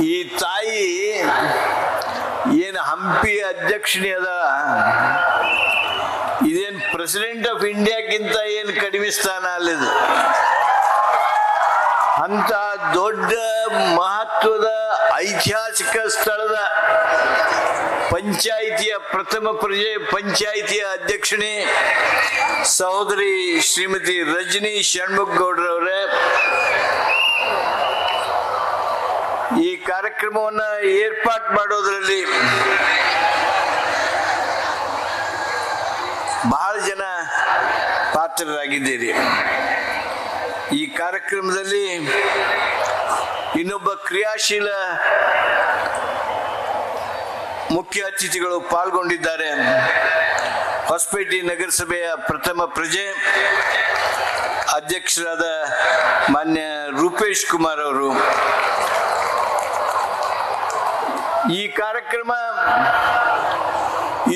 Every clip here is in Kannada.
ಈ ತಾಯಿ ಏನು ಹಂಪಿ ಅಧ್ಯಕ್ಷಣಿ ಅದ, ಇದೇನು ಪ್ರೆಸಿಡೆಂಟ್ ಆಫ್ ಇಂಡಿಯಾಕ್ಕಿಂತ ಏನು ಕಡಿಮೆ ಸ್ಥಾನ ಅಲ್ಲಿದು. ಅಂತ ದೊಡ್ಡ ಮಹತ್ವದ ಐತಿಹಾಸಿಕ ಸ್ಥಳದ ಪಂಚಾಯಿತಿಯ ಪ್ರಥಮ ಪಂಚಾಯಿತಿಯ ಅಧ್ಯಕ್ಷಣೆ ಸಹೋದರಿ ಶ್ರೀಮತಿ ರಜನಿ ಷಣ್ಮುಖಗೌಡ್ರವರೇ, ಈ ಕಾರ್ಯಕ್ರಮವನ್ನು ಏರ್ಪಾಟ್ ಮಾಡೋದ್ರಲ್ಲಿ ಬಹಳ ಜನ ಪಾತ್ರರಾಗಿದ್ದೀರಿ. ಈ ಕಾರ್ಯಕ್ರಮದಲ್ಲಿ ಇನ್ನೊಬ್ಬ ಕ್ರಿಯಾಶೀಲ ಮುಖ್ಯ ಅತಿಥಿಗಳು ಪಾಲ್ಗೊಂಡಿದ್ದಾರೆ. ಹೊಸಪೇಟೆ ನಗರಸಭೆಯ ಪ್ರಥಮ ಪ್ರಜೆ ಅಧ್ಯಕ್ಷರಾದ ಮಾನ್ಯ ರೂಪೇಶ್ ಕುಮಾರ್ ಅವರು. ಈ ಕಾರ್ಯಕ್ರಮ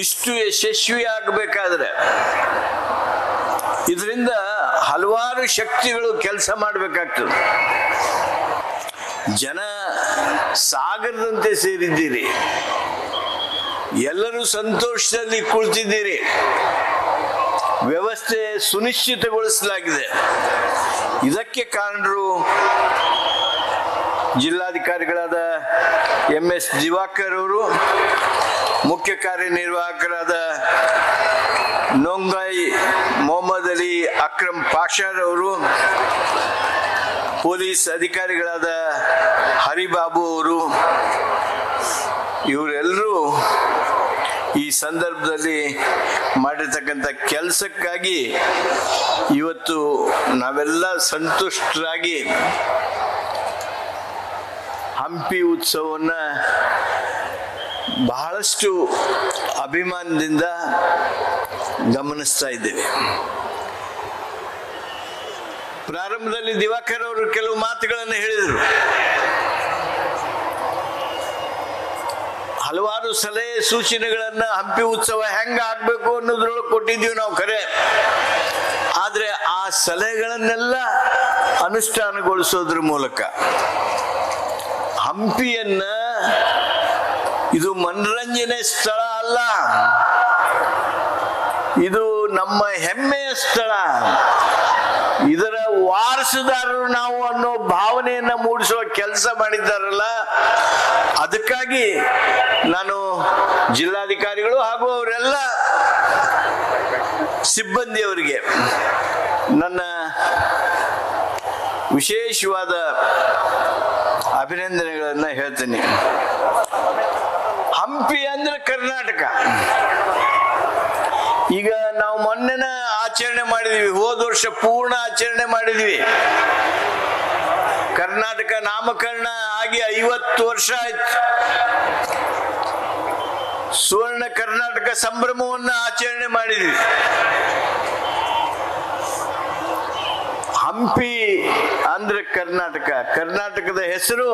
ಇಷ್ಟು ಯಶಸ್ವಿ ಆಗಬೇಕಾದ್ರೆ ಇದರಿಂದ ಹಲವಾರು ಶಕ್ತಿಗಳು ಕೆಲಸ ಮಾಡಬೇಕಾಗ್ತದೆ. ಜನ ಸಾಗರದಂತೆ ಸೇರಿದ್ದೀರಿ, ಎಲ್ಲರೂ ಸಂತೋಷದಲ್ಲಿ ಕುಳಿತಿದ್ದೀರಿ, ವ್ಯವಸ್ಥೆ ಸುನಿಶ್ಚಿತಗೊಳಿಸಲಾಗಿದೆ. ಇದಕ್ಕೆ ಕಾರಣರು ಜಿಲ್ಲಾಧಿಕಾರಿಗಳಾದ MS ದಿವಾಕರ್ ಅವರು, ಮುಖ್ಯ ಕಾರ್ಯನಿರ್ವಾಹಕರಾದ ನೋಂಗಾಯಿ ಮೊಹಮ್ಮದ್ ಅಲಿ ಅಕ್ರಮ್ ಪಾಷಾರ್ ಅವರು, ಪೊಲೀಸ್ ಅಧಿಕಾರಿಗಳಾದ ಹರಿಬಾಬು ಅವರು, ಇವರೆಲ್ಲರೂ ಈ ಸಂದರ್ಭದಲ್ಲಿ ಮಾಡಿರ್ತಕ್ಕಂಥ ಕೆಲಸಕ್ಕಾಗಿ ಇವತ್ತು ನಾವೆಲ್ಲ ಸಂತುಷ್ಟರಾಗಿ ಹಂಪಿ ಉತ್ಸವವನ್ನು ಬಹಳಷ್ಟು ಅಭಿಮಾನದಿಂದ ಗಮನಿಸ್ತಾ ಇದ್ದೇವೆ. ಪ್ರಾರಂಭದಲ್ಲಿ ದಿವಾಕರ್ ಅವರು ಕೆಲವು ಮಾತುಗಳನ್ನು ಹೇಳಿದರು. ಹಲವಾರು ಸಲಹೆ ಸೂಚನೆಗಳನ್ನ ಹಂಪಿ ಉತ್ಸವ ಹೆಂಗ ಆಗ್ಬೇಕು ಅನ್ನೋದ್ರೊಳಗೆ ಕೊಟ್ಟಿದ್ದೀವಿ ನಾವು ಖರೆ. ಆದ್ರೆ ಆ ಸಲಹೆಗಳನ್ನೆಲ್ಲ ಅನುಷ್ಠಾನಗೊಳಿಸೋದ್ರ ಮೂಲಕ ಹಂಪಿಯನ್ನ ಇದು ಮನರಂಜನೆ ಸ್ಥಳ ಅಲ್ಲ, ಇದು ನಮ್ಮ ಹೆಮ್ಮೆಯ ಸ್ಥಳ, ಇದರ ವಾರಸುದಾರರು ನಾವು ಅನ್ನೋ ಭಾವನೆಯನ್ನ ಮೂಡಿಸುವ ಕೆಲಸ ಮಾಡಿದ್ದಾರಲ್ಲ. ಅದಕ್ಕಾಗಿ ನಾನು ಜಿಲ್ಲಾಧಿಕಾರಿಗಳು ಹಾಗೂ ಅವರೆಲ್ಲ ಸಿಬ್ಬಂದಿಯವರಿಗೆ ನನ್ನ ವಿಶೇಷವಾದ ಅಭಿನಂದನೆಗಳನ್ನ ಹೇಳ್ತೀನಿ. ಹಂಪಿ ಅಂದ್ರೆ ಕರ್ನಾಟಕ. ಈಗ ನಾವು ಮೊನ್ನೆನ ಆಚರಣೆ ಮಾಡಿದೀವಿ, ಹೋದ ವರ್ಷ ಪೂರ್ಣ ಆಚರಣೆ ಮಾಡಿದೀವಿ. ಕರ್ನಾಟಕ ನಾಮಕರಣ ಆಗಿ 50 ವರ್ಷ ಆಯ್ತು. ಸುವರ್ಣ ಕರ್ನಾಟಕ ಸಂಭ್ರಮವನ್ನು ಆಚರಣೆ ಮಾಡಿದ್ವಿ. ಹಂಪಿ ಅಂದ್ರೆ ಕರ್ನಾಟಕ. ಕರ್ನಾಟಕದ ಹೆಸರು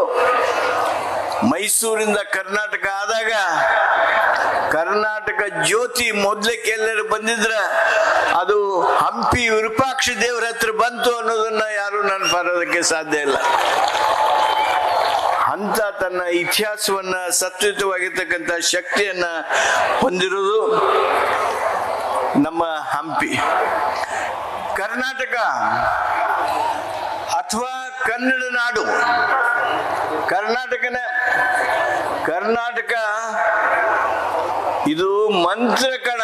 ಮೈಸೂರಿಂದ ಕರ್ನಾಟಕ ಆದಾಗ ಕರ್ನಾಟಕ ಜ್ಯೋತಿ ಮೊದ್ಲಕ್ಕೆ ಎಲ್ಲರೂ ಬಂದಿದ್ರ ಅದು ಹಂಪಿ ವಿರೂಪಾಕ್ಷ ದೇವರ ಹತ್ರ ಬಂತು ಅನ್ನೋದನ್ನ ಯಾರು ನೆನಪಾರೋದಕ್ಕೆ ಸಾಧ್ಯ ಇಲ್ಲ. ಅಂತ ತನ್ನ ಇತಿಹಾಸವನ್ನ ಸತ್ಯುತವಾಗಿರ್ತಕ್ಕಂಥ ಶಕ್ತಿಯನ್ನ ಹೊಂದಿರುವುದು ನಮ್ಮ ಹಂಪಿ. ಕರ್ನಾಟಕ ಅಥವಾ ಕನ್ನಡ ನಾಡು, ಕರ್ನಾಟಕ ಇದು ಮಂತ್ರ ಕಣ,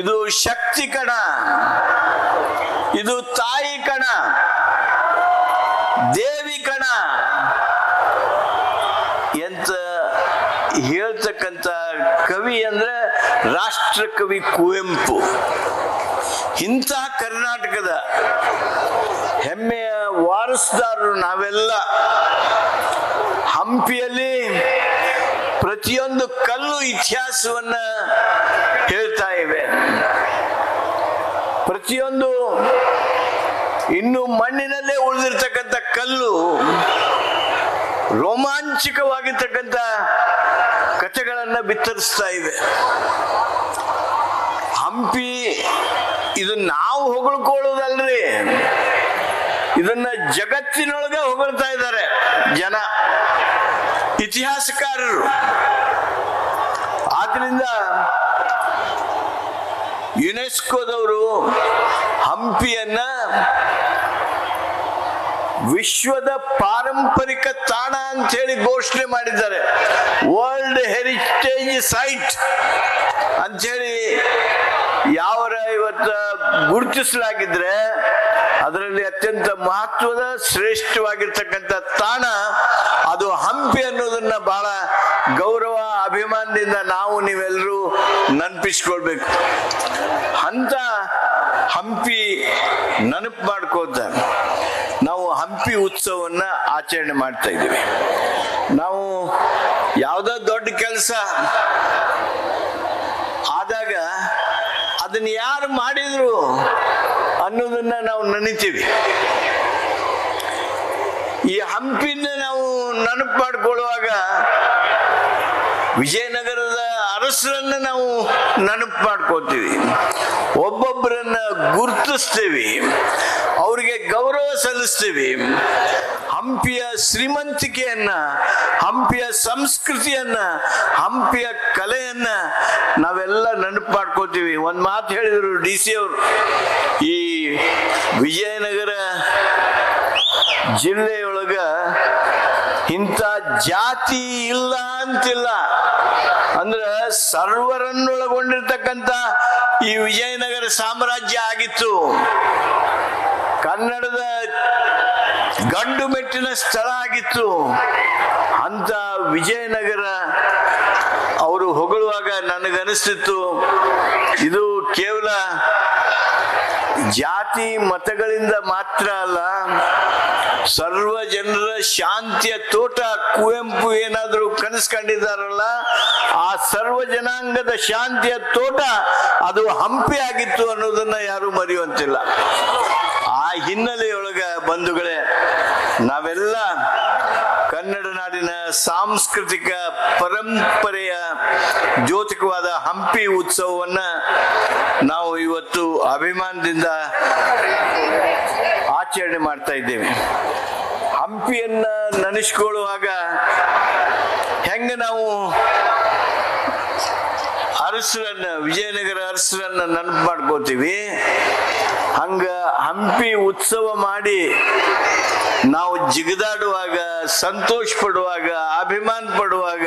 ಇದು ಶಕ್ತಿ ಕಣ, ಇದು ತಾಯಿ ಕಣ, ದೇವಿ ಕಣ ಎಂತ ಹೇಳ್ತಕ್ಕಂಥ ಕವಿ ಅಂದ್ರೆ ರಾಷ್ಟ್ರ ಕವಿ ಕುವೆಂಪು. ಇಂಥ ಕರ್ನಾಟಕದ ಹೆಮ್ಮೆಯ ವಾರಸುದಾರರು ನಾವೆಲ್ಲ. ಹಂಪಿಯಲ್ಲಿ ಪ್ರತಿಯೊಂದು ಕಲ್ಲು ಇತಿಹಾಸವನ್ನ ಹೇಳ್ತಾ ಇವೆ. ಪ್ರತಿಯೊಂದು ಇನ್ನು ಮಣ್ಣಿನಲ್ಲೇ ಉಳಿದಿರ್ತಕ್ಕಂಥ ಕಲ್ಲು ರೋಮಾಂಚಕವಾಗಿರ್ತಕ್ಕಂಥ ಕಥೆಗಳನ್ನ ಬಿತ್ತರಿಸ್ತಾ ಇವೆ. ಹಂಪಿ ಇದು ನಾವು ಹೊಗಳ್ಕೊಳ್ಳೋದಲ್ರಿ, ಇದನ್ನ ಜಗತ್ತಿನೊಳಗೆ ಹೊಗಳ್ತಾ ಇದ್ದಾರೆ ಜನ. ಇತಿಹಾಸಕಾರರು. ಆದ್ರಿಂದ ಯುನೆಸ್ಕೋದವರು ಹಂಪಿಯನ್ನ ವಿಶ್ವದ ಪಾರಂಪರಿಕ ತಾಣ ಅಂತ ಹೇಳಿ ಘೋಷಣೆ ಮಾಡಿದ್ದಾರೆ. ವರ್ಲ್ಡ್ ಹೆರಿಟೇಜ್ ಸೈಟ್ ಅಂತ ಹೇಳಿ ಯಾವರ ಇವತ್ತ ಗುರುತಿಸಲಾಗಿದ್ರೆ ಅದರಲ್ಲಿ ಅತ್ಯಂತ ಮಹತ್ವದ ಶ್ರೇಷ್ಠವಾಗಿರ್ತಕ್ಕಂಥ ತಾಣ ಅದು ಹಂಪಿ ಅನ್ನೋದನ್ನ ಬಹಳ ಗೌರವ ಅಭಿಮಾನದಿಂದ ನಾವು ನೀವೆಲ್ಲರೂ ನೆನಪಿಸ್ಕೊಳ್ಬೇಕು. ಅಂತ ಹಂಪಿ ನೆನಪು ಮಾಡ್ಕೋತ ನಾವು ಹಂಪಿ ಉತ್ಸವವನ್ನ ಆಚರಣೆ ಮಾಡ್ತಾ ಇದ್ದೀವಿ. ನಾವು ಯಾವುದೋ ದೊಡ್ಡ ಕೆಲಸ ಆದಾಗ ಅದನ್ನ ಯಾರು ಮಾಡಿದ್ರು ಅನ್ನೋದನ್ನ ನಾವು ನೆನಿತೀವಿ. ಈ ಹಂಪಿನ ನಾವು ನೆನಪು ಮಾಡ್ಕೊಳ್ಳುವಾಗ ವಿಜಯನಗರದ ಅರಸರನ್ನ ನಾವು ನೆನಪು ಮಾಡ್ಕೋತೀವಿ, ಒಬ್ಬೊಬ್ಬರನ್ನ ಗುರುತಿಸ್ತೀವಿ, ಅವರಿಗೆ ಗೌರವ ಸಲ್ಲಿಸ್ತೀವಿ. ಹಂಪಿಯ ಶ್ರೀಮಂತಿಕೆಯನ್ನ, ಹಂಪಿಯ ಸಂಸ್ಕೃತಿಯನ್ನ, ಹಂಪಿಯ ಕಲೆಯನ್ನ ನಾವೆಲ್ಲ ನೆನಪು ಮಾಡ್ಕೋತೀವಿ. ಒಂದ್ ಮಾತು ಹೇಳಿದ್ರು DC ಅವರು, ಈ ವಿಜಯನಗರ ಜಿಲ್ಲೆಯೊಳಗ ಇಂಥ ಜಾತಿ ಇಲ್ಲ ಅಂತಿಲ್ಲ, ಅಂದ್ರ ಸರ್ವರನ್ನೊಳಗೊಂಡಿರ್ತಕ್ಕಂಥ ಈ ವಿಜಯನಗರ ಸಾಮ್ರಾಜ್ಯ ಆಗಿತ್ತು. ಕನ್ನಡದ ಗಂಡು ಮೆಟ್ಟಿನ ಸ್ಥಳ ಆಗಿತ್ತು. ಅಂತ ವಿಜಯನಗರ ಅವರು ಹೊಗಳುವಾಗ ನನಗನಿಸ್ತಿತ್ತು, ಇದು ಕೇವಲ ಜಾತಿ ಮತಗಳಿಂದ ಮಾತ್ರ ಅಲ್ಲ, ಸರ್ವ ಜನರ ಶಾಂತಿಯ ತೋಟ. ಕುವೆಂಪು ಏನಾದರೂ ಕನಸು ಕಂಡಿದ್ದಾರಲ್ಲ, ಆ ಸರ್ವ ಜನಾಂಗದ ಶಾಂತಿಯ ತೋಟ ಅದು ಹಂಪಿ ಆಗಿತ್ತು ಅನ್ನೋದನ್ನ ಯಾರು ಮರೆಯುವಂತಿಲ್ಲ. ಆ ಹಿನ್ನೆಲೆಯೊಳಗ ಬಂಧುಗಳೇ, ನಾವೆಲ್ಲ ಕನ್ನಡ ನಾಡಿನ ಸಾಂಸ್ಕೃತಿಕ ಪರಂಪರೆಯ ದ್ಯೋತಕವಾದ ಹಂಪಿ ಉತ್ಸವವನ್ನ ನಾವು ಇವತ್ತು ಅಭಿಮಾನದಿಂದ ಆಚರಣೆ ಮಾಡ್ತಾ ಇದ್ದೇವೆ. ಹಂಪಿಯನ್ನ ನೆನೆಸ್ಕೊಳ್ಳುವಾಗ ಹೆಂಗ ನಾವು ಅರಸರನ್ನ, ವಿಜಯನಗರ ಅರಸರನ್ನ ನೆನಪು ಮಾಡ್ಕೋತೀವಿ, ಹಂಗ ಹಂಪಿ ಉತ್ಸವ ಮಾಡಿ ನಾವು ಜಿಗಿದಾಡುವಾಗ, ಸಂತೋಷ ಪಡುವಾಗ, ಅಭಿಮಾನ ಪಡುವಾಗ,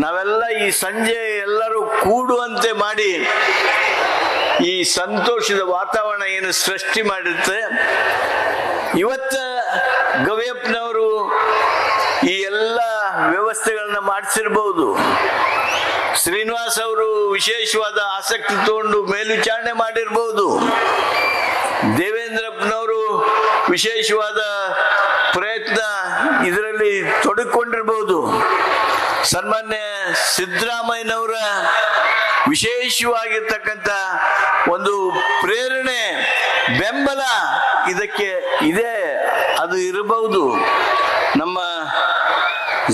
ನಾವೆಲ್ಲ ಈ ಸಂಜೆ ಎಲ್ಲರೂ ಕೂಡುವಂತೆ ಮಾಡಿ ಈ ಸಂತೋಷದ ವಾತಾವರಣ ಏನು ಸೃಷ್ಟಿ ಮಾಡಿರುತ್ತೆ. ಇವತ್ತ ಗವಿಯಪ್ಪನವರು ಈ ಎಲ್ಲ ವ್ಯವಸ್ಥೆಗಳನ್ನ ಮಾಡಿಸಿರ್ಬಹುದು, ಶ್ರೀನಿವಾಸ್ ಅವರು ವಿಶೇಷವಾದ ಆಸಕ್ತಿ ತಗೊಂಡು ಮೇಲ್ವಿಚಾರಣೆ ಮಾಡಿರ್ಬಹುದು, ದೇವೇಂದ್ರಪ್ಪನವರು ವಿಶೇಷವಾದ ಪ್ರಯತ್ನ ಇದರಲ್ಲಿ ತೊಡಗಿಕೊಂಡಿರ್ಬಹುದು, ಸನ್ಮಾನ್ಯ ಸಿದ್ದರಾಮಯ್ಯನವರ ವಿಶೇಷವಾಗಿರ್ತಕ್ಕಂಥ ಒಂದು ಪ್ರೇರಣೆ, ಬೆಂಬಲ ಇದಕ್ಕೆ ಇದೆ, ಅದು ಇರಬಹುದು. ನಮ್ಮ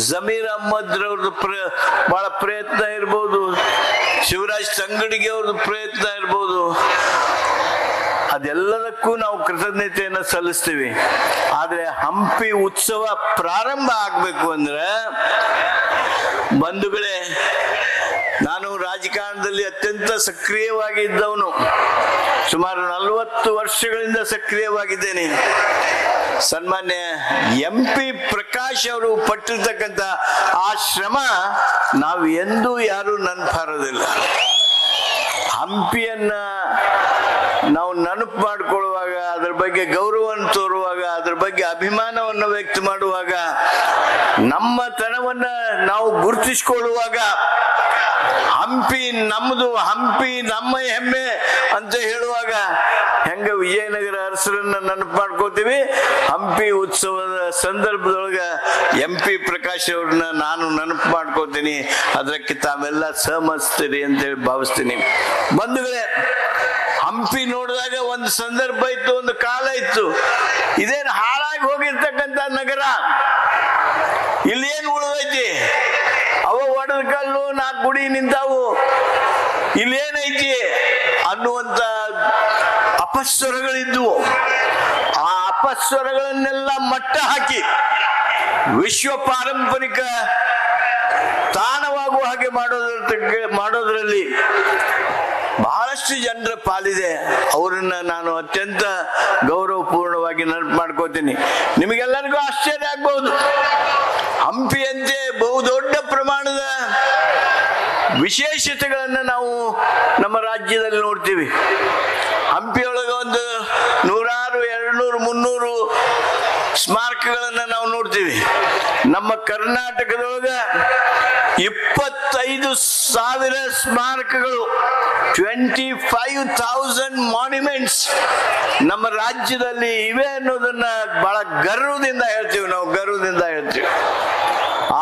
ಜಮೀರ್ ಅಹ್ಮದ್ ರವ್ರದ್ದು ಬಹಳ ಪ್ರಯತ್ನ ಇರ್ಬೋದು, ಶಿವರಾಜ್ ತಂಗಡಿಗೆ ಅವ್ರದ್ದು ಪ್ರಯತ್ನ ಇರ್ಬೋದು. ಅದೆಲ್ಲದಕ್ಕೂ ನಾವು ಕೃತಜ್ಞತೆಯನ್ನು ಸಲ್ಲಿಸ್ತೀವಿ. ಆದ್ರೆ ಹಂಪಿ ಉತ್ಸವ ಪ್ರಾರಂಭ ಆಗ್ಬೇಕು ಅಂದ್ರೆ ಬಂಧುಗಳೇ, ನಾನು ರಾಜಕಾರಣದಲ್ಲಿ ಅತ್ಯಂತ ಸಕ್ರಿಯವಾಗಿ ಇದ್ದವನು, ಸುಮಾರು 40 ವರ್ಷಗಳಿಂದ ಸಕ್ರಿಯವಾಗಿದ್ದೇನೆ. ಸನ್ಮಾನ್ಯ MP ಪ್ರಕಾಶ್ ಅವರು ಪಟ್ಟಿರ್ತಕ್ಕಂಥ ಆ ಶ್ರಮ ನಾವು ಎಂದೂ ಯಾರು ನೆನಪಾರೋದಿಲ್ಲ. ಹಂಪಿಯನ್ನ ನಾವು ನೆನಪು ಮಾಡಿಕೊಳ್ಳುವಾಗ, ಅದ್ರ ಬಗ್ಗೆ ಗೌರವವನ್ನು ತೋರುವಾಗ, ಅದ್ರ ಬಗ್ಗೆ ಅಭಿಮಾನವನ್ನು ವ್ಯಕ್ತ ಮಾಡುವಾಗ, ನಮ್ಮ ತನವನ್ನ ನಾವು ಗುರುತಿಸಿಕೊಳ್ಳುವಾಗ, ಹಂಪಿ ನಮ್ಮದು, ಹಂಪಿ ನಮ್ಮ ಹೆಮ್ಮೆ ಅಂತ ಹೇಳುವಾಗ ಹೆಂಗ ವಿಜಯನಗರ ಅರಸರನ್ನ ನೆನಪು ಮಾಡ್ಕೋತೀವಿ, ಹಂಪಿ ಉತ್ಸವದ ಸಂದರ್ಭದೊಳಗ MP ಪ್ರಕಾಶ್ ಅವ್ರನ್ನ ನಾನು ನೆನಪು ಮಾಡ್ಕೋತೀನಿ. ಅದಕ್ಕೆ ತಾವೆಲ್ಲ ಸಹಮತಿಸ್ತೀರಿ ಅಂತೇಳಿ ಭಾವಿಸ್ತೀನಿ. ಬಂಧುಗಳೇ, ಹಂಪಿ ನೋಡಿದಾಗ ಒಂದು ಸಂದರ್ಭ ಇತ್ತು, ಒಂದು ಕಾಲ ಇತ್ತು, ಇದೇನು ಹಾಳಾಗಿ ಹೋಗಿರ್ತಕ್ಕಂಥ ನಗರ, ಇಲ್ಲಿ ಏನ್ ಉಳಿದೈತಿ? ಅವ ಒಡೆದ ಕಲ್ಲು, 4 ಗುಡಿ ನಿಂತಾವು, ಇಲ್ಲೇನೈತಿ ಅನ್ನುವಂತ ಅಪಸ್ವರಗಳಿದ್ವು. ಆ ಅಪಸ್ವರಗಳನ್ನೆಲ್ಲ ಮಟ್ಟ ಹಾಕಿ ವಿಶ್ವ ಪಾರಂಪರಿಕ ತಾಣವಾಗುವ ಹಾಗೆ ಮಾಡೋದ್ರಲ್ಲಿ ಬಹಳಷ್ಟು ಜನರ ಪಾಲಿದೆ. ಅವರನ್ನ ನಾನು ಅತ್ಯಂತ ಗೌರವಪೂರ್ಣವಾಗಿ ನೆನಪು ಮಾಡ್ಕೋತೀನಿ. ನಿಮಗೆಲ್ಲರಿಗೂ ಆಶ್ಚರ್ಯ ಆಗ್ಬಹುದು, ಹಂಪಿಯಂತೆ ಬಹುದೊಡ್ಡ ಪ್ರಮಾಣದ ವಿಶೇಷತೆಗಳನ್ನು ನಾವು ನಮ್ಮ ರಾಜ್ಯದಲ್ಲಿ ನೋಡ್ತೀವಿ. ಹಂಪಿಯೊಳಗೆ ಒಂದು 100, 200, 300 ಸ್ಮಾರಕಗಳನ್ನ ನಾವು ನೋಡ್ತೀವಿ. ನಮ್ಮ ಕರ್ನಾಟಕದೊಳಗ 25,000 ಸ್ಮಾರಕಗಳು, 25,000 ಮಾನ್ಯುಮೆಂಟ್ಸ್ ನಮ್ಮ ರಾಜ್ಯದಲ್ಲಿ ಇವೆ ಅನ್ನೋದನ್ನ ಬಹಳ ಗರ್ವದಿಂದ ಹೇಳ್ತೀವಿ.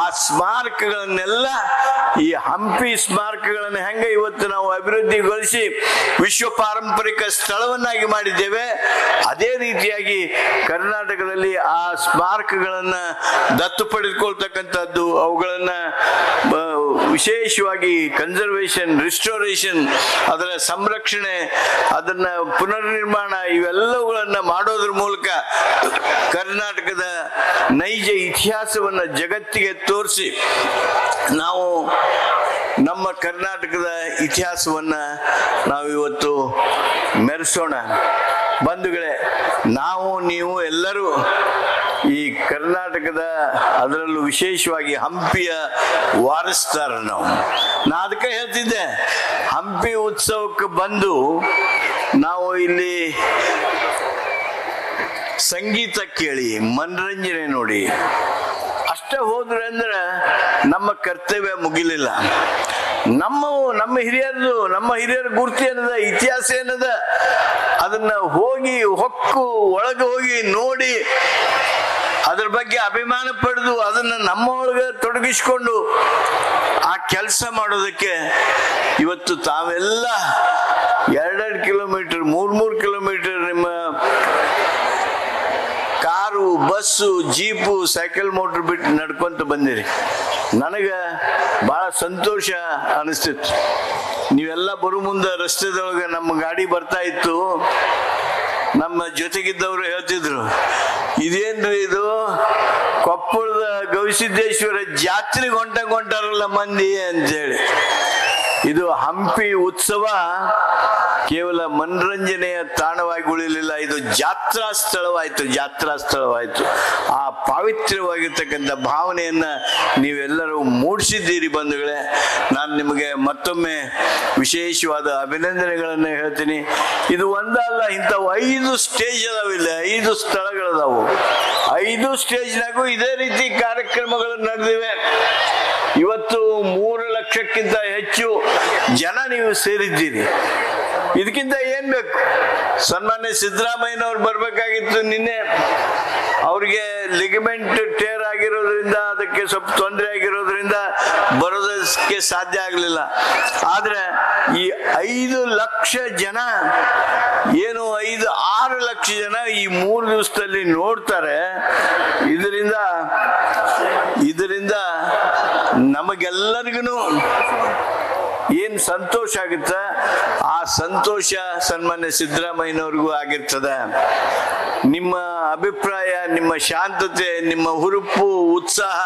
ಆ ಸ್ಮಾರಕಗಳನ್ನೆಲ್ಲ, ಈ ಹಂಪಿ ಸ್ಮಾರಕಗಳನ್ನು ಹೆಂಗೆ ಇವತ್ತು ನಾವು ಅಭಿವೃದ್ಧಿಗೊಳಿಸಿ ವಿಶ್ವ ಪಾರಂಪರಿಕ ಸ್ಥಳವನ್ನಾಗಿ ಮಾಡಿದ್ದೇವೆ, ಅದೇ ರೀತಿಯಾಗಿ ಕರ್ನಾಟಕದಲ್ಲಿ ಆ ಸ್ಮಾರಕಗಳನ್ನ ದತ್ತು ಪಡೆದುಕೊಳ್ತಕ್ಕಂಥದ್ದು, ಅವುಗಳನ್ನ ವಿಶೇಷವಾಗಿ ಕನ್ಸರ್ವೇಷನ್, ರಿಸ್ಟೋರೇಷನ್, ಅದರ ಸಂರಕ್ಷಣೆ, ಅದನ್ನ ಪುನರ್ನಿರ್ಮಾಣ, ಇವೆಲ್ಲವುಗಳನ್ನ ಮಾಡೋದ್ರ ಮೂಲಕ ಕರ್ನಾಟಕದ ನೈಜ ಇತಿಹಾಸವನ್ನ ಜಗತ್ತಿಗೆ ತೋರಿಸಿ ನಾವು ನಮ್ಮ ಕರ್ನಾಟಕದ ಇತಿಹಾಸವನ್ನ ನಾವಿವತ್ತು ಮೆರೆಸೋಣ. ಬಂಧುಗಳೇ, ನಾವು ನೀವು ಎಲ್ಲರೂ ಈ ಕರ್ನಾಟಕದ, ಅದರಲ್ಲೂ ವಿಶೇಷವಾಗಿ ಹಂಪಿಯ ವಾರಸ್ದಾರ ನಾ ಅದಕ್ಕೆ ಹೇಳ್ತಿದ್ದೆ, ಹಂಪಿ ಉತ್ಸವಕ್ಕೆ ಬಂದು ನಾವು ಇಲ್ಲಿ ಸಂಗೀತ ಕೇಳಿ, ಮನರಂಜನೆ ನೋಡಿ ಅಷ್ಟೇ ಹೋದ್ರೆ ಅಂದ್ರೆ ನಮ್ಮ ಕರ್ತವ್ಯ ಮುಗಿಲಿಲ್ಲ. ನಮ್ಮ ಹಿರಿಯರ ಗುರುತು ಏನದ, ಇತಿಹಾಸ ಏನದ, ಅದನ್ನ ಹೊಕ್ಕು ಒಳಗೆ ಹೋಗಿ ನೋಡಿ ಅದ್ರ ಬಗ್ಗೆ ಅಭಿಮಾನ ಪಡೆದು ಅದನ್ನ ನಮ್ಮ ಒಳಗೆ ತೊಡಗಿಸ್ಕೊಂಡು ಆ ಕೆಲಸ ಮಾಡೋದಕ್ಕೆ ಇವತ್ತು ತಾವೆಲ್ಲ 2 ಕಿಲೋಮೀಟರ್ 3 ಕಿಲೋಮೀಟರ್ ನಿಮ್ಮ car, bus, jeep, cycle, motor ಬಿಟ್ಟು ನಡ್ಕೊಂತ ಬಂದಿರಿ. ನನಗ ಬಹಳ ಸಂತೋಷ ಅನಿಸ್ತಿತ್ತು. ನೀವೆಲ್ಲ ಬರೋ ಮುಂದೆ ರಸ್ತೆದೊಳಗೆ ನಮ್ಮ ಗಾಡಿ ಬರ್ತಾ ಇತ್ತು. ನಮ್ಮ ಜೊತೆಗಿದ್ದವರು ಹೇಳ್ತಿದ್ರು, ಇದೇನ್ರಿ ಇದು ಕೊಪ್ಪಳದ ಗವಿಸಿದ್ದೇಶ್ವರ ಜಾತ್ರೆಗೆ ಹೊಂಟಾರಲ್ಲ ಮಂದಿ ಅಂತೇಳಿ. ಇದು ಹಂಪಿ ಉತ್ಸವ ಕೇವಲ ಮನರಂಜನೆಯ ತಾಣವಾಗಿ ಉಳಿಲಿಲ್ಲ, ಇದು ಜಾತ್ರಾ ಸ್ಥಳವಾಯ್ತು. ಆ ಪಾವಿತ್ರ್ಯವಾಗಿರ್ತಕ್ಕಂಥ ಭಾವನೆಯನ್ನ ನೀವೆಲ್ಲರೂ ಮೂಡಿಸಿದ್ದೀರಿ ಬಂಧುಗಳೇ. ನಾನು ನಿಮಗೆ ಮತ್ತೊಮ್ಮೆ ವಿಶೇಷವಾದ ಅಭಿನಂದನೆಗಳನ್ನು ಹೇಳ್ತೀನಿ. ಇದು ಒಂದಲ್ಲ, ಇಂಥವು 5 ಸ್ಟೇಜ್ ಅದಾವಿಲ್ಲ, 5 ಸ್ಥಳಗಳದಾವು. 5 ಸ್ಟೇಜ್ನಾಗೂ ಇದೇ ರೀತಿ ಕಾರ್ಯಕ್ರಮಗಳು ನಡೆದಿವೆ. ಇವತ್ತು 3 ಲಕ್ಷಕ್ಕಿಂತ ಹೆಚ್ಚು ಜನ ನೀವು ಸೇರಿದ್ದೀರಿ. ಇದಕ್ಕಿಂತ ಏನ್ ಬೇಕು? ಸನ್ಮಾನ್ಯ ಸಿದ್ದರಾಮಯ್ಯನವ್ರು ಬರ್ಬೇಕಾಗಿತ್ತು ನಿನ್ನೆ. ಅವ್ರಿಗೆ ಲಿಗಮೆಂಟ್ ಟೇರ್ ಆಗಿರೋದ್ರಿಂದ, ಅದಕ್ಕೆ ಸ್ವಲ್ಪ ತೊಂದರೆ ಆಗಿರೋದ್ರಿಂದ ಬರೋದಕ್ಕೆ ಸಾಧ್ಯ ಆಗಲಿಲ್ಲ. ಆದ್ರೆ ಈ 5 ಲಕ್ಷ ಜನ ಏನು 5-6 ಲಕ್ಷ ಜನ ಈ 3 ದಿವಸದಲ್ಲಿ ನೋಡ್ತಾರೆ. ಇದರಿಂದ ನಮಗೆಲ್ಲರಿಗೂ ಏನ್ ಸಂತೋಷ ಆಗುತ್ತೆ, ಆ ಸಂತೋಷ ಸನ್ಮಾನ್ಯ ಸಿದ್ದರಾಮಯ್ಯನವ್ರಿಗೂ ಆಗಿರ್ತದೆ. ನಿಮ್ಮ ಅಭಿಪ್ರಾಯ, ನಿಮ್ಮ ಶಾಂತತೆ, ನಿಮ್ಮ ಹುರುಪು, ಉತ್ಸಾಹ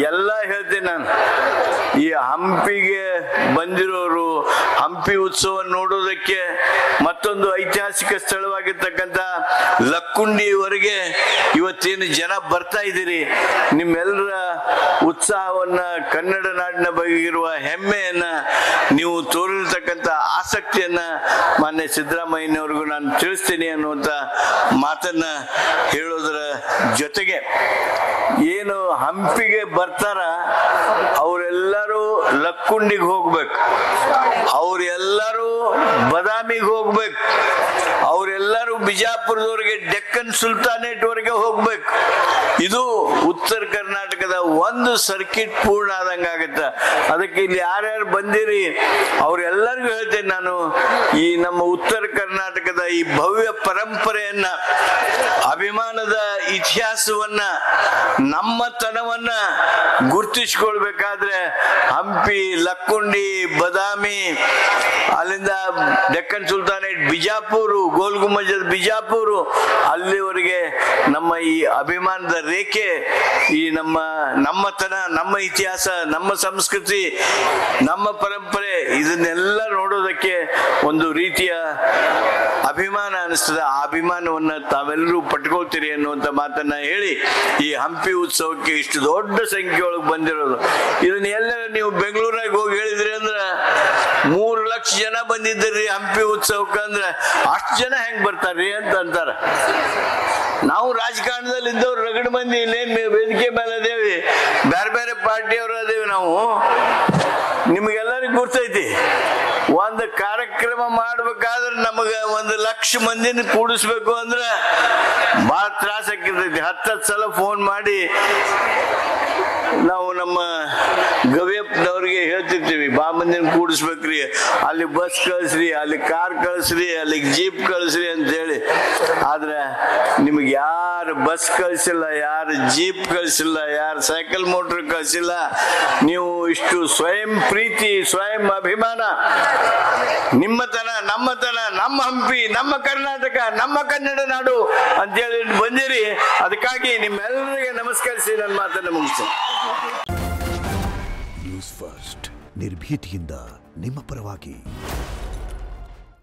ಎಲ್ಲ ಹೇಳ್ತೇನೆ ನಾನು. ಈ ಹಂಪಿಗೆ ಬಂದಿರೋರು ಹಂಪಿ ಉತ್ಸವ ನೋಡೋದಕ್ಕೆ, ಮತ್ತೊಂದು ಐತಿಹಾಸಿಕ ಸ್ಥಳವಾಗಿರ್ತಕ್ಕಂಥ ಲಕ್ಕುಂಡಿವರೆಗೆ ಇವತ್ತೇನು ಜನ ಬರ್ತಾ ಇದ್ದೀರಿ, ನಿಮ್ಮೆಲ್ಲರ ಉತ್ಸಾಹವನ್ನ, ಕನ್ನಡ ನಾಡಿನ ಬಗ್ಗೆ ಇರುವ ಹೆಮ್ಮೆಯನ್ನ, ನೀವು ತೋರಿರ್ತಕ್ಕಂಥ ಆಸಕ್ತಿಯನ್ನ ಮಾನ್ಯ ಸಿದ್ದರಾಮಯ್ಯನವ್ರಿಗೂ ನಾನು ತಿಳಿಸ್ತೀನಿ ಅನ್ನುವಂಥ ಮಾತನ್ನ ಹೇಳೋದರ ಜೊತೆಗೆ, ಏನು ಹಂಪಿಗೆ ಬರ್ತಾರ ಅವರೆಲ್ಲರೂ ಲಕ್ಕುಂಡಿಗೆ ಹೋಗ್ಬೇಕು, ಅವರೆಲ್ಲರೂ ಬದಾಮಿಗೆ ಹೋಗ್ಬೇಕು, ಅವರೆಲ್ಲರೂ ಬಿಜಾಪುರದವರೆಗೆ ಡೆಕ್ಕನ್ ಸುಲ್ತಾನೇಟ್ ವರೆಗೆ ಹೋಗ್ಬೇಕು. ಇದು ಉತ್ತರ ಕರ್ನಾಟಕದ ಒಂದು ಸರ್ಕಿಟ್ ಪೂರ್ಣ ಆದಂಗ ಆಗತ್ತೆ. ಅದಕ್ಕೆ ಇಲ್ಲಿ ಯಾರ್ಯಾರು ಬಂದಿರಿ ಅವ್ರೆಲ್ಲರಿಗೂ ಹೇಳ್ತೇನೆ ನಾನು, ಈ ನಮ್ಮ ಉತ್ತರ ಕರ್ನಾಟಕದ ಈ ಭವ್ಯ ಪರಂಪರೆಯನ್ನ, ಅಭಿಮಾನದ ಇತಿಹಾಸವನ್ನ, ನಮ್ಮತನವನ್ನ ಗುರುತಿಸಿಕೊಳ್ಬೇಕಾದ್ರೆ ಹಂಪಿ, ಲಕ್ಕುಂಡಿ, ಬದಾಮಿ, ಅಲ್ಲಿಂದ ಡೆಕ್ಕನ್ ಸುಲ್ತಾನೇಟ್, ಬಿಜಾಪುರ, ಗೋಲ್ ಗುಂಬಜ್ ಬಿಜಾಪುರ, ಅಲ್ಲಿವರೆಗೆ ನಮ್ಮ ಈ ಅಭಿಮಾನದ ರೇಖೆ ಈ ನಮ್ಮತನ, ನಮ್ಮ ಇತಿಹಾಸ, ನಮ್ಮ ಸಂಸ್ಕೃತಿ, ನಮ್ಮ ಪರಂಪರೆ ಇದನ್ನೆಲ್ಲ ನೋಡೋದಕ್ಕೆ ಒಂದು ರೀತಿಯ ಅಭಿಮಾನ ಅನಿಸ್ತದೆ. ಆ ಅಭಿಮಾನವನ್ನ ತಾವೆಲ್ಲರೂ ಪಟ್ಕೊಳ್ತೀರಿ ಅನ್ನುವಂಥ ಮಾತನ್ನ ಹೇಳಿ ಈ ಹಂಪಿ ಉತ್ಸವಕ್ಕೆ ಇಷ್ಟು ದೊಡ್ಡ ಸಂಖ್ಯೆಯೊಳಗೆ ಬಂದಿರೋದು. ಇದನ್ನ ಎಲ್ಲರ ನೀವು ಬೆಂಗಳೂರಾಗ ಹೋಗಿ ಹೇಳಿದ್ರಿ ಅಂದ್ರ 3 ಲಕ್ಷ ಜನ ಬಂದಿದ್ದೀರಿ ಹಂಪಿ ಉತ್ಸವಕ್ಕೆ ಅಂದ್ರೆ ಅಷ್ಟು ಜನ ಹೆಂಗ್ ಬರ್ತಾರ್ರಿ ಅಂತ ಅಂತಾರ. ನಾವು ರಾಜಕಾರಣದಲ್ಲಿ ಇದ್ದವ್ರು ರಗಡ ಮಂದಿ ಇಲ್ಲೇನ್ ವೇದಿಕೆ ಮೇಲೆ ಅದೇವಿ, ಬೇರೆ ಬೇರೆ ಪಾರ್ಟಿಯವರು ಅದೇವಿ. ನಾವು ನಿಮ್ಗೆಲ್ಲರಿಗೂ ಗುರ್ತೈತಿ, ಒಂದು ಕಾರ್ಯಕ್ರಮ ಮಾಡ್ಬೇಕಾದ್ರೆ ನಮಗ 1 ಲಕ್ಷ ಮಂದಿನ ಕೂಡಿಸ್ಬೇಕು ಅಂದ್ರೆ ಬಹಳ ತ್ರಾಸ ಆಕಿರ್ತೈತಿ. 10 ಸಲ ಫೋನ್ ಮಾಡಿ ನಾವು ನಮ್ಮ ಗವಿಯಪ್ಪನವ್ರಿಗೆ ಹೇಳ್ತಿರ್ತೀವಿ, ಬಾ ಮಂದಿನ ಕೂಡಿಸ್ಬೇಕ್ರಿ, ಅಲ್ಲಿ ಬಸ್ ಕಳಿಸ್ರಿ, ಅಲ್ಲಿ ಕಾರ್ ಕಳಿಸ್ರಿ, ಅಲ್ಲಿಗೆ ಜೀಪ್ ಕಳಿಸ್ರಿ ಅಂತ ಹೇಳಿ. ಆದ್ರೆ ನಿಮ್ಗೆ ಯಾರು ಬಸ್ ಕಳಿಸಿಲ್ಲ, ಯಾರು ಜೀಪ್ ಕಳಿಸಿಲ್ಲ, ಯಾರು ಸೈಕಲ್ ಮೋಟರ್ ಕಳಿಸಿಲ್ಲ. ನೀವು ಇಷ್ಟು ಸ್ವಯಂ ಪ್ರೀತಿ, ಸ್ವಯಂ ಅಭಿಮಾನ, ನಿಮ್ಮತನ, ನಮ್ಮತನ, ನಮ್ಮ ಹಂಪಿ, ನಮ್ಮ ಕರ್ನಾಟಕ, ನಮ್ಮ ಕನ್ನಡ ನಾಡು ಅಂತೇಳಿ ಬಂದಿರಿ. ಅದಕ್ಕಾಗಿ ನಿಮ್ಮೆಲ್ಲರಿಗೆ ನಮಸ್ಕರಿಸಿ ನನ್ನ ಮಾತನ್ನು ಮುಗಿಸ್ತೇನೆ. ನ್ಯೂಸ್ ಫಸ್ಟ್, ನಿರ್ಭೀತಿಯಿಂದ ನಿಮ್ಮ ಪರವಾಗಿ.